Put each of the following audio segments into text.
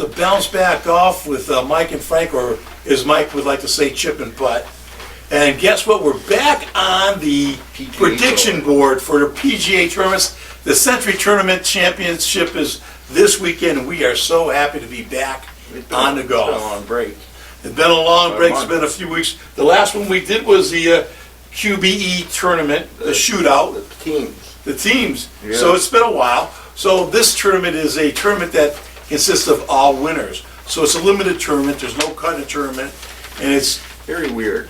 the bounce back golf with Mike and Frank, or as Mike would like to say, chip and putt. And guess what? We're back on the PGA prediction board for the PGA tournaments. The Sentry Tournament Championship is this weekend, and we are so happy to be back on the golf. It's been a long break. It's been a long About a break. It's month. been a few weeks. The last one we did was the QBE tournament, the shootout, The teams. the teams. Yeah. So it's been a while. So this tournament is a tournament that consists of all winners. So it's a limited tournament. There's no cut in tournament, and it's Very weird.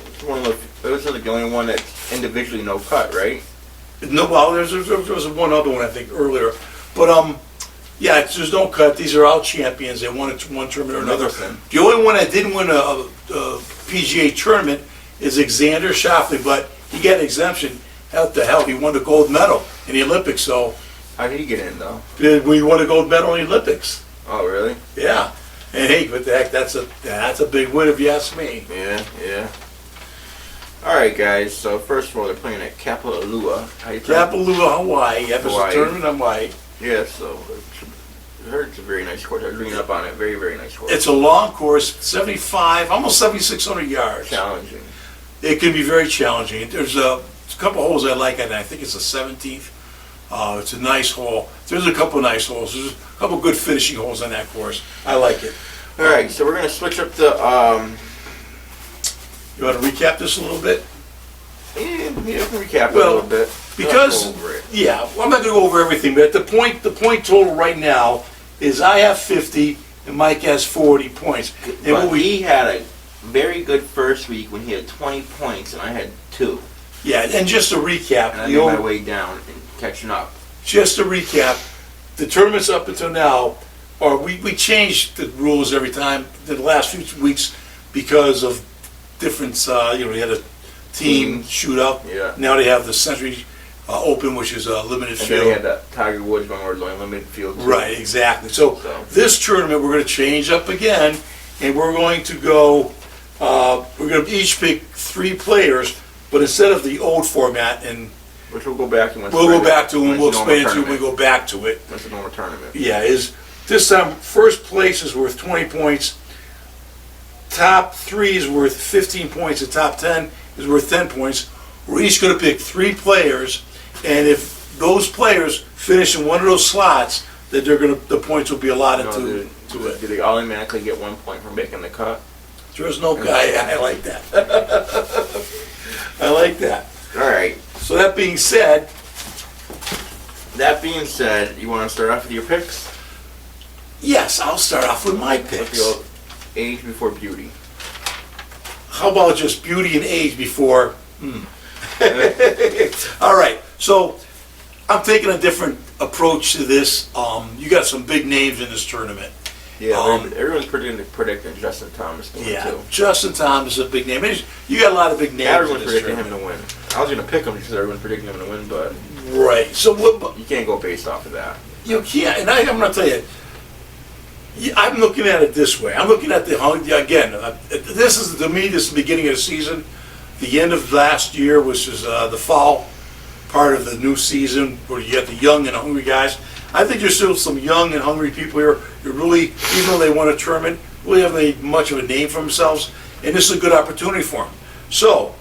It's one of the. It was like the only one that's individually no cut, right? no. Well, there was one other one I think earlier, but yeah, there's no cut. These are all champions. They won one tournament or another. Interesting. The only one that didn't win a PGA tournament is Xander Schauffele, but he got an exemption. What the hell? He won the gold medal in the Olympics. So How did he get in though? we won a gold medal in the Olympics. Oh, really? Yeah. And hey, what the heck? That's a big win if you ask me. Yeah, yeah. All right, guys. So first of all, they're playing at Kapalua. How you pronounce it? Kapalua, Hawaii. Yeah, there's a Hawaii. tournament in Hawaii. Yeah. So I heard it's a very nice course. I was reading up on it. Very, very nice course. It's a long course, 75, almost 7,600 yards. challenging. It can be very challenging. There's a couple holes I like, and I think it's the 17th. It's a nice hole. There's a couple nice holes. There's a couple good finishing holes on that course. I like it. All right. So we're gonna switch up the. You want to recap this a little bit? Yeah, recap it Well, a little bit. Because, Not go over it. yeah, well, I'm not going to go over everything, but the point total right now is I have 50 and Mike has 40 points. And But what we, he had a very good first week when he had 20 points and I had 2. yeah, and just to recap, And I the made my old, way down and catching up. just to recap, the tournaments up until now, or we changed the rules every time the last few weeks because of different, we had a team Teams. shootout. Yeah. Now they have the Sentry Open, which is a limited And field. then he had that Tiger Woods one where it's only limited field. too. Right, exactly. So So- this tournament, we're going to change up again, and we're going to go, we're going to each pick 3 players, but instead of the old format, and Which we'll go back and we'll go back to it, and we'll explain it to you when we go back to it. That's a normal tournament. Yeah, is this time, first place is worth 20 points, top 3 is worth 15 points, the top 10 is worth 10 points. We're each going to pick 3 players, and if those players finish in one of those slots, that the points will be allotted No, to it. do they automatically get 1 point for making the cut? There's no guy. I like that. I like that. All right. So that being said, You want to start off with your picks? yes, I'll start off with my Let's picks. go age before beauty. How about just beauty and age before? All right. So I'm taking a different approach to this. You got some big names in this tournament. Yeah, Um, everyone's predicting Justin Thomas to win Yeah, too. Justin Thomas is a big name. You got a lot of big names in Everyone's this predicting him tournament. to win. I was going to pick him because everyone's predicting him to win, but Right. So what? you can't go based off of that. You can't, and I'm going to tell you, I'm looking at it this way. I'm looking at this is, to me, this is the beginning of the season. The end of last year, which is the fall part of the new season, where you got the young and hungry guys. I think there's still some young and hungry people here who really, even though they won a tournament, really haven't much of a name for themselves, and this is a good opportunity for them. So,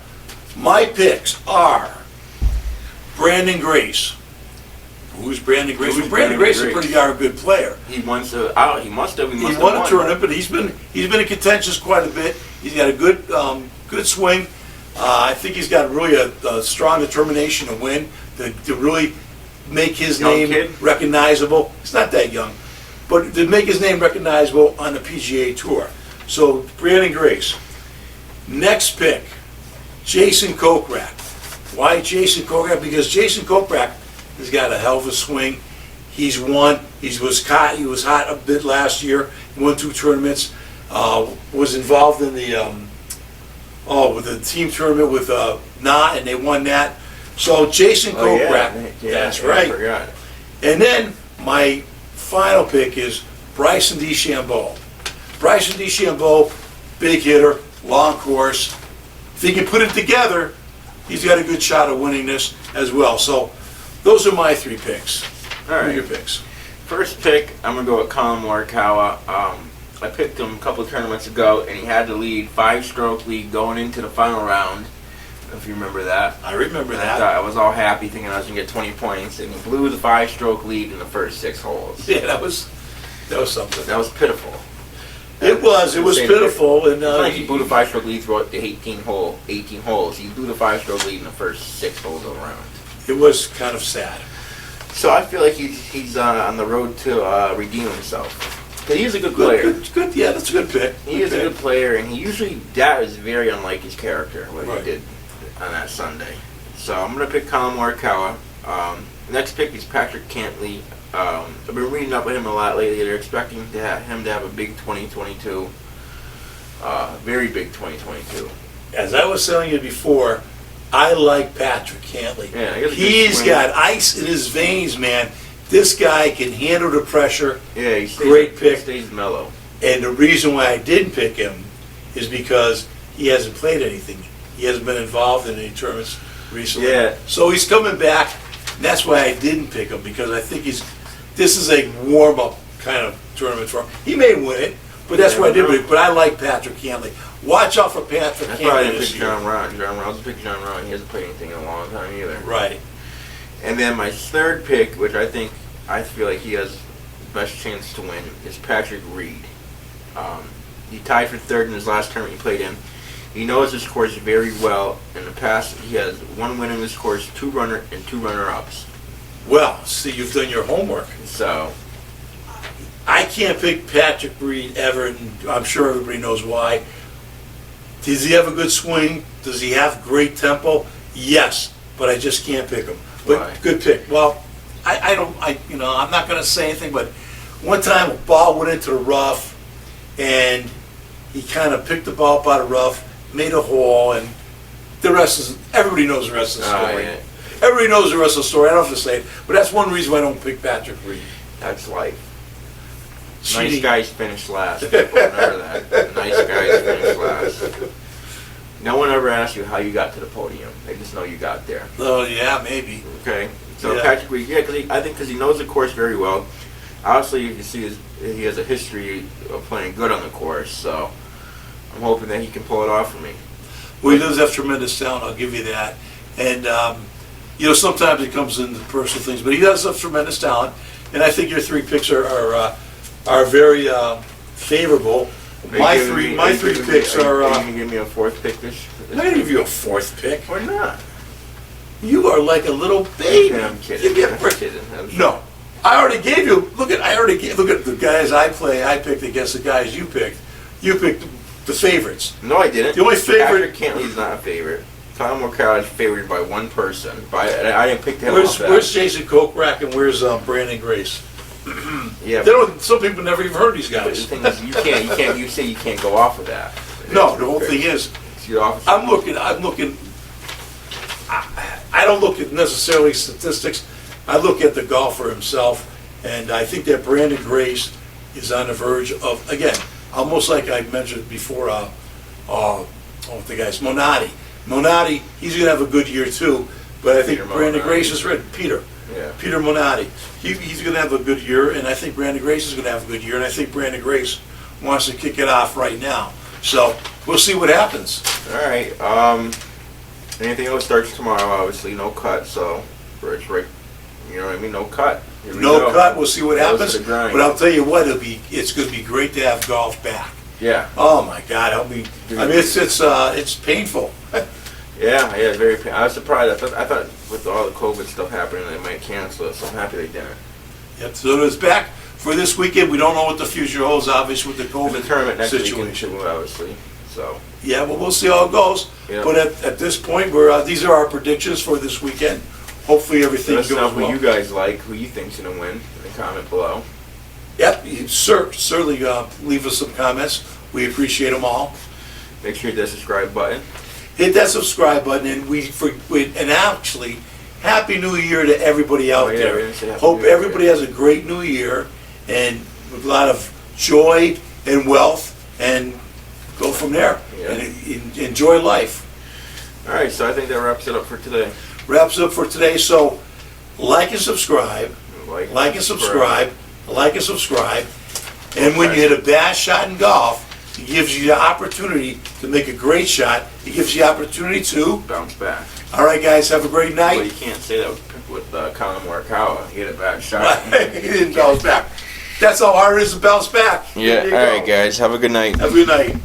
my picks are Brandon Grace. Who's Brandon Grace? Who's Well, Brandon Brandon Grace is a Grace? pretty darn good player. He must have He won a tournament, but he's been in contention quite a bit. He's got a good swing. I think he's got really a strong determination to win, to really make his Young name kid? recognizable. He's not that young, but to make his name recognizable on the PGA Tour. So Brandon Grace. Next pick, Jason Kokrak. Why Jason Kokrak? Because Jason Kokrak has got a hell of a swing. He's won. He was hot a bit last year. He won 2 tournaments. Was involved in with the team tournament with Na, and they won that. So Jason Kokrak. That's right. I forgot. And then my final pick is Bryson DeChambeau. Bryson DeChambeau, big hitter, long course. If he can put it together, he's got a good shot of winning this as well. So those are my 3 picks. All What are right. your picks? First pick, I'm going to go with Colin Morikawa. I picked him a couple of tournaments ago, and he had the lead, 5-stroke lead going into the final round, if you remember that. I remember And that. I was all happy thinking I was going to get 20 points, and he blew the 5-stroke lead in the first 6 holes. Yeah, that was something. That was pitiful. It was pitiful, and It's not like he blew the 5-stroke lead throughout the 18 holes. He blew the 5-stroke lead in the first 6 holes of the round. it was kind of sad. So I feel like he's on the road to redeem himself. 'Cause he is a good player. Good, yeah, that's a good pick. He is a good player, and that is very unlike his character, what Right. he did on that Sunday. So I'm going to pick Colin Morikawa. Next pick is Patrick Cantley. I've been reading up with him a lot lately. They're expecting him to have a big 2022. Very big 2022. As I was telling you before, I like Patrick Cantley. Yeah, he has a good He's swing. got ice in his veins, man. This guy can handle the pressure. Yeah, he stays, Great pick. Stays mellow. And the reason why I didn't pick him is because he hasn't played anything. He hasn't been involved in any tournaments recently. Yeah. So he's coming back. And that's why I didn't pick him, because I think this is a warm-up kind of tournament for him. He may win it, but that's why I didn't pick him. But I like Patrick Cantley. Watch out for Patrick That's why I Cantley didn't this pick year. John Rahm. John Rahm, pick John Rahm. He hasn't played anything in a long time either. Right. And then my third pick, which I feel like he has the best chance to win, is Patrick Reed. He tied for third in his last tournament he played in. He knows this course very well. In the past, he has 1 win in this course, 2 runner-ups. Well, see, you've done your homework. So, I can't pick Patrick Reed ever, and I'm sure everybody knows why. Does he have a good swing? Does he have great tempo? Yes, but I just can't pick him. But Why? good pick. Well, I'm not going to say anything, but one time a ball went into the rough, and he kind of picked the ball up out of rough, made a hole, and everybody knows the rest of the story. yeah. Everybody knows the rest of the story. I don't have to say it, but that's one reason why I don't pick Patrick Reed. That's life. Cheating. Nice guys finish last. Remember that. Nice guys finish last. No one ever asks you how you got to the podium. They just know you got there. Oh, yeah, maybe. Okay. So Yeah. Patrick Reed, because he knows the course very well. Obviously, you can see he has a history of playing good on the course. So I'm hoping that he can pull it off for me. Well, he does have tremendous talent, I'll give you that. And, sometimes it comes into personal things, but he does have tremendous talent. And I think your 3 picks are very favorable. My three picks are... Are you going to give me a 4th pick this I'm going to give you a 4th pick. Or not? You are like a little baby. Yeah, I'm kidding. Give me a I'm break. kidding. No. I already gave you... Look at the guys I picked against the guys you picked. You picked the favorites. No, I didn't. The only favorite... Patrick Cantley's not a favorite. Colin Morikawa is favored by 1 person. I didn't pick him off that. Where's Jason Kokrak and where's Brandon Grace? Yeah, Some people never even heard these but the guys. thing is, you say you can't go off of that. No, the whole thing is, It's your office. I'm looking, I don't look at necessarily statistics, I look at the golfer himself, and I think that Brandon Grace is on the verge of, again, almost like I mentioned before, the guy's Monati. Monati, he's going to have a good year too, but I think Peter Brandon Monati. Grace is ready. Peter Monati. He's going to have a good year, and I think Brandon Grace is going to have a good year, and I think Brandon Grace wants to kick it off right now. So we'll see what happens. All right. Anything else starts tomorrow, obviously. No cut, so it's right. You know what I mean? No cut. Here we No go. cut. We'll see what Goes happens. to the grind. But I'll tell you what, it's going to be great to have golf back. Yeah. Oh my God, it's painful. Yeah, very. I was surprised. I thought with all the COVID stuff happening, they might cancel it. So I'm happy they didn't. Yep. So it's back for this weekend. We don't know what the future holds, obviously, with the There's a COVID tournament next situation. weekend, too, obviously. So. Yeah, well, we'll see how it goes. Yeah. But at this point, these are our predictions for this weekend. Hopefully everything Let us goes know well. who you guys like, who you think's gonna win. In the comment below. Yep, certainly leave us some comments. We appreciate them all. Make sure you hit that subscribe button. Hit that subscribe button, and actually, Happy New Year to everybody out Oh, yeah, we there. didn't say Happy Hope New Year. everybody has a great New Year and with a lot of joy and wealth, and go from there. Yeah. And enjoy life. All right, so I think that wraps it up for today. Wraps up for today. So, like and subscribe. Like and subscribe. like and subscribe. And when you hit a bad shot in golf, it gives you the opportunity to make a great shot. It gives you the opportunity to bounce back. All right, guys, have a great But you night. can't say that with Colin Morikawa. He hit a bad shot. He didn't bounce back. That's how hard it is to bounce back. Yeah, There you all right, go. guys. Have a good night. Have a good night.